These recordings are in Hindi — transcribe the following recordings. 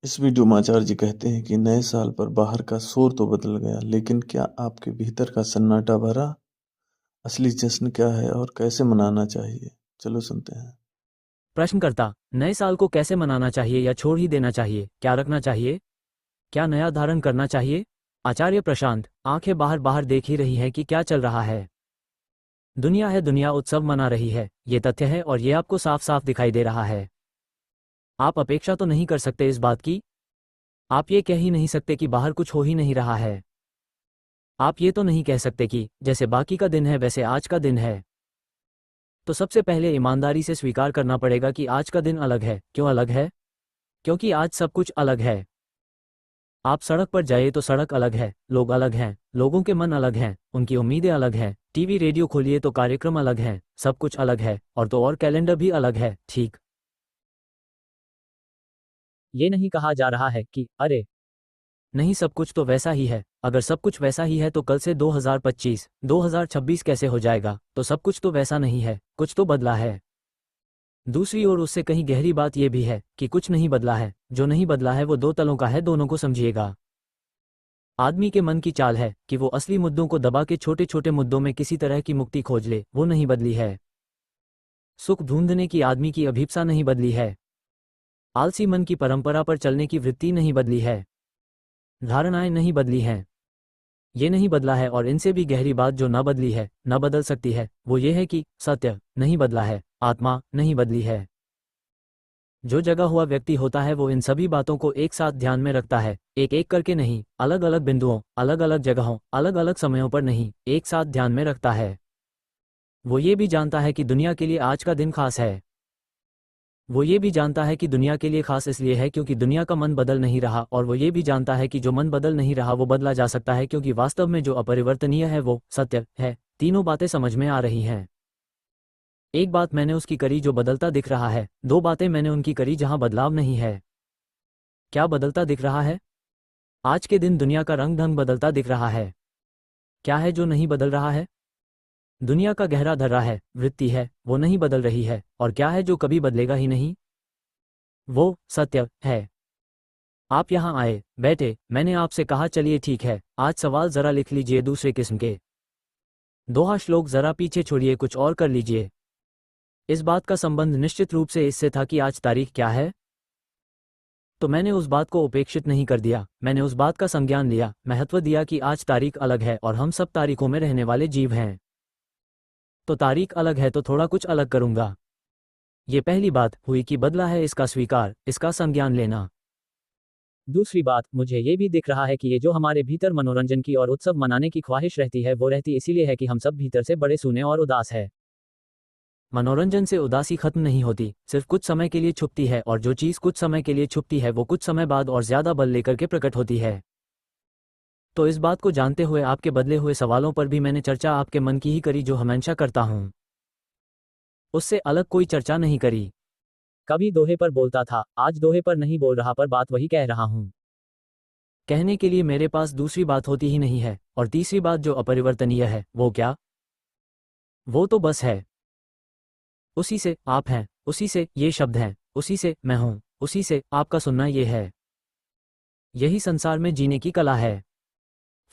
इस वीडियो में आचार्य जी कहते हैं कि नए साल पर बाहर का शोर तो बदल गया, लेकिन क्या आपके भीतर का सन्नाटा भरा? असली जश्न क्या है और कैसे मनाना चाहिए? चलो सुनते हैं। प्रश्नकर्ता, नए साल को कैसे मनाना चाहिए या छोड़ ही देना चाहिए? क्या रखना चाहिए? क्या नया धारण करना चाहिए? आचार्य प्रशांत, आंखें बाहर बाहर देख ही रही हैं कि क्या चल रहा है। दुनिया है, दुनिया उत्सव मना रही है, ये तथ्य है और ये आपको साफ साफ दिखाई दे रहा है। आप अपेक्षा तो नहीं कर सकते इस बात की। आप ये कह ही नहीं सकते कि बाहर कुछ हो ही नहीं रहा है। आप ये तो नहीं कह सकते कि जैसे बाकी का दिन है वैसे आज का दिन है। तो सबसे पहले ईमानदारी से स्वीकार करना पड़ेगा कि आज का दिन अलग है। क्यों अलग है? क्योंकि आज सब कुछ अलग है। आप सड़क पर जाइए तो सड़क अलग है, लोग अलग हैं, लोगों के मन अलग हैं, उनकी उम्मीदें अलग हैं, टीवी रेडियो खोलिए तो कार्यक्रम अलग हैं, सब कुछ अलग है, और तो और कैलेंडर भी अलग है, ठीक। ये नहीं कहा जा रहा है कि अरे नहीं, सब कुछ तो वैसा ही है। अगर सब कुछ वैसा ही है तो कल से 2025, 2026 कैसे हो जाएगा? तो सब कुछ तो वैसा नहीं है, कुछ तो बदला है। दूसरी ओर उससे कहीं गहरी बात यह भी है कि कुछ नहीं बदला है। जो नहीं बदला है वो दो तलों का है, दोनों को समझिएगा। आदमी के मन की चाल है कि वो असली मुद्दों को दबा के छोटे छोटे मुद्दों में किसी तरह की मुक्ति खोज ले, वो नहीं बदली है। सुख ढूंढने की आदमी की अभीप्सा नहीं बदली है। आलसी मन की परंपरा पर चलने की वृत्ति नहीं बदली है। धारणाएं नहीं बदली हैं। ये नहीं बदला है, और इनसे भी गहरी बात जो न बदली है, न बदल सकती है, वो ये है कि सत्य नहीं बदला है, आत्मा नहीं बदली है। जो जगा हुआ व्यक्ति होता है वो इन सभी बातों को एक साथ ध्यान में रखता है, एक एक करके नहीं, अलग अलग बिंदुओं, अलग अलग जगहों, अलग अलग समयों पर नहीं, एक साथ ध्यान में रखता है। वो ये भी जानता है कि दुनिया के लिए आज का दिन खास है। वो ये भी जानता है कि दुनिया के लिए खास इसलिए है क्योंकि दुनिया का मन बदल नहीं रहा, और वो ये भी जानता है कि जो मन बदल नहीं रहा वो बदला जा सकता है, क्योंकि वास्तव में जो अपरिवर्तनीय है वो सत्य है। तीनों बातें समझ में आ रही हैं। एक बात मैंने उसकी करी जो बदलता दिख रहा है, दो बातें मैंने उनकी करी जहां बदलाव नहीं है। क्या बदलता दिख रहा है? आज के दिन दुनिया का रंग ढंग बदलता दिख रहा है। क्या है जो नहीं बदल रहा है? दुनिया का गहरा धर्रा है, वृत्ति है, वो नहीं बदल रही है। और क्या है जो कभी बदलेगा ही नहीं? वो सत्य है। आप यहाँ आए, बैठे, मैंने आपसे कहा चलिए ठीक है, आज सवाल जरा लिख लीजिए दूसरे किस्म के। दोहा श्लोक जरा पीछे छोड़िए, कुछ और कर लीजिए। इस बात का संबंध निश्चित रूप से इससे था कि आज तारीख क्या है। तो मैंने उस बात को उपेक्षित नहीं कर दिया, मैंने उस बात का संज्ञान लिया, महत्व दिया कि आज तारीख अलग है और हम सब तारीखों में रहने वाले जीव हैं। तो तारीख अलग है तो थोड़ा कुछ अलग करूंगा। ये पहली बात हुई कि बदला है, इसका स्वीकार, इसका संज्ञान लेना। दूसरी बात, मुझे ये भी दिख रहा है कि ये जो हमारे भीतर मनोरंजन की और उत्सव मनाने की ख्वाहिश रहती है वो रहती इसीलिए है कि हम सब भीतर से बड़े सूने और उदास है। मनोरंजन से उदासी खत्म नहीं होती, सिर्फ कुछ समय के लिए छुपती है, और जो चीज़ कुछ समय के लिए छुपती है वो कुछ समय बाद और ज्यादा बल लेकर के प्रकट होती है। तो इस बात को जानते हुए आपके बदले हुए सवालों पर भी मैंने चर्चा आपके मन की ही करी, जो हमेशा करता हूँ। उससे अलग कोई चर्चा नहीं करी। कभी दोहे पर बोलता था, आज दोहे पर नहीं बोल रहा, पर बात वही कह रहा हूँ। कहने के लिए मेरे पास दूसरी बात होती ही नहीं है। और तीसरी बात जो अपरिवर्तनीय है, वो क्या? वो तो बस है। उसी से आप हैं, उसी से ये शब्द हैं, उसी से मैं हूं, उसी से आपका सुनना ये है। यही संसार में जीने की कला है।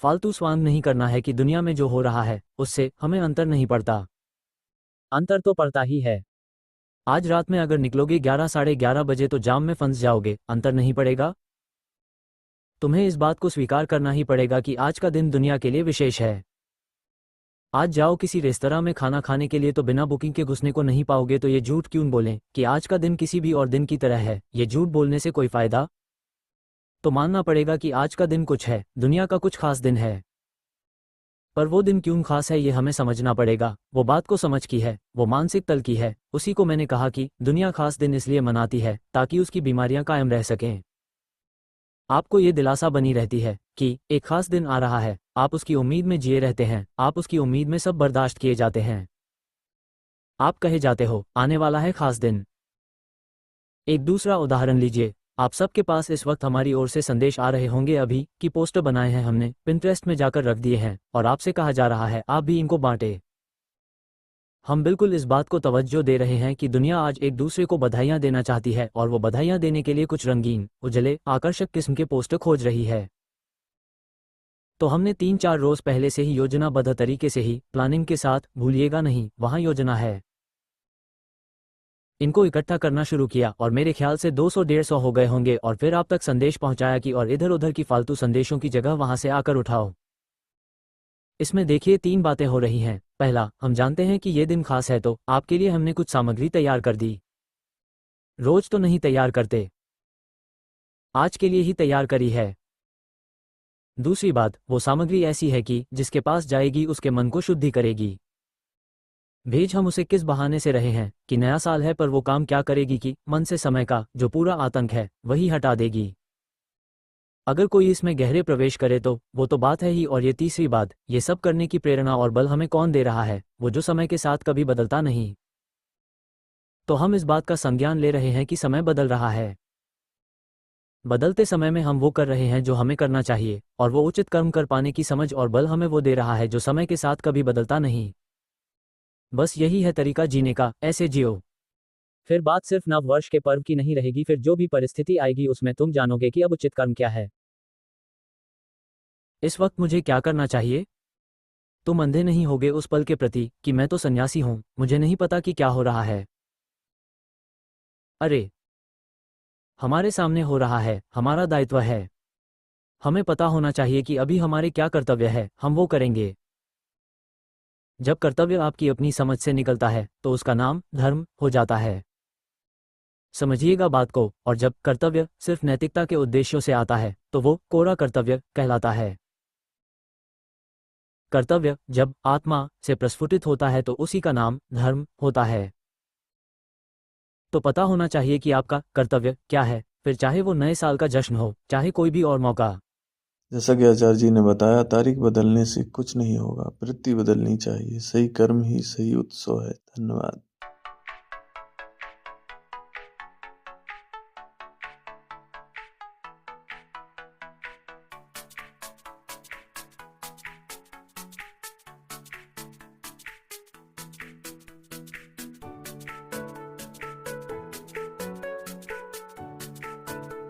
फालतू स्वांग नहीं करना है कि दुनिया में जो हो रहा है उससे हमें अंतर नहीं पड़ता। अंतर तो पड़ता ही है। आज रात में अगर निकलोगे 11 साढ़े 11 बजे तो जाम में फंस जाओगे, अंतर नहीं पड़ेगा। तुम्हें इस बात को स्वीकार करना ही पड़ेगा कि आज का दिन दुनिया के लिए विशेष है। आज जाओ किसी रेस्तरां में खाना खाने के लिए तो बिना बुकिंग के घुसने को नहीं पाओगे, तो ये झूठ क्यों बोलें कि आज का दिन किसी भी और दिन की तरह है? ये झूठ बोलने से कोई फायदा? तो मानना पड़ेगा कि आज का दिन कुछ है, दुनिया का कुछ खास दिन है। पर वो दिन क्यों खास है ये हमें समझना पड़ेगा। वो बात को समझ की है, वो मानसिक तल की है। उसी को मैंने कहा कि दुनिया खास दिन इसलिए मनाती है ताकि उसकी बीमारियां कायम रह सकें। आपको ये दिलासा बनी रहती है कि एक खास दिन आ रहा है, आप उसकी उम्मीद में जिए रहते हैं, आप उसकी उम्मीद में सब बर्दाश्त किए जाते हैं। आप कहे जाते हो आने वाला है खास दिन। एक दूसरा उदाहरण लीजिए। आप सबके पास इस वक्त हमारी ओर से संदेश आ रहे होंगे अभी कि पोस्टर बनाए हैं हमने, पिंटरेस्ट में जाकर रख दिए हैं, और आपसे कहा जा रहा है आप भी इनको बांटे। हम बिल्कुल इस बात को तवज्जो दे रहे हैं कि दुनिया आज एक दूसरे को बधाइयां देना चाहती है और वो बधाइयां देने के लिए कुछ रंगीन, उजले, आकर्षक किस्म के पोस्टर खोज रही है। तो हमने 3-4 रोज पहले से ही योजनाबद्ध तरीके से ही, प्लानिंग के साथ, भूलिएगा नहीं, वहां योजना है, इनको इकट्ठा करना शुरू किया और मेरे ख्याल से 200-150 हो गए होंगे और फिर आप तक संदेश पहुंचाया कि और इधर उधर की फालतू संदेशों की जगह वहां से आकर उठाओ। इसमें देखिए 3 बातें हो रही हैं। पहला, हम जानते हैं कि ये दिन खास है तो आपके लिए हमने कुछ सामग्री तैयार कर दी। रोज तो नहीं तैयार करते, आज के लिए ही तैयार करी है। दूसरी बात, वो सामग्री ऐसी है कि जिसके पास जाएगी उसके मन को शुद्धि करेगी। भेज हम उसे किस बहाने से रहे हैं कि नया साल है, पर वो काम क्या करेगी कि मन से समय का जो पूरा आतंक है वही हटा देगी। अगर कोई इसमें गहरे प्रवेश करे तो वो तो बात है ही। और ये तीसरी बात, ये सब करने की प्रेरणा और बल हमें कौन दे रहा है? वो जो समय के साथ कभी बदलता नहीं। तो हम इस बात का संज्ञान ले रहे हैं कि समय बदल रहा है। बदलते समय में हम वो कर रहे हैं जो हमें करना चाहिए, और वो उचित कर्म कर पाने की समझ और बल हमें वो दे रहा है जो समय के साथ कभी बदलता नहीं। बस यही है तरीका जीने का, ऐसे जियो। फिर बात सिर्फ नव वर्ष के पर्व की नहीं रहेगी, फिर जो भी परिस्थिति आएगी उसमें तुम जानोगे कि अब उचित कर्म क्या है। इस वक्त मुझे क्या करना चाहिए? तुम अंधे नहीं होगे उस पल के प्रति कि मैं तो सन्यासी हूं, मुझे नहीं पता कि क्या हो रहा है। अरे, हमारे सामने हो रहा है, हमारा दायित्व है। हमें पता होना चाहिए कि अभी हमारे क्या कर्तव्य है, हम वो करेंगे। जब कर्तव्य आपकी अपनी समझ से निकलता है तो उसका नाम धर्म हो जाता है। समझिएगा बात को। और जब कर्तव्य सिर्फ नैतिकता के उद्देश्यों से आता है तो वो कोरा कर्तव्य कहलाता है। कर्तव्य जब आत्मा से प्रस्फुटित होता है तो उसी का नाम धर्म होता है। तो पता होना चाहिए कि आपका कर्तव्य क्या है, फिर चाहे वो नए साल का जश्न हो, चाहे कोई भी और मौका। जैसा कि आचार्य जी ने बताया, तारीख बदलने से कुछ नहीं होगा, वृत्ति बदलनी चाहिए। सही कर्म ही सही उत्सव है। धन्यवाद।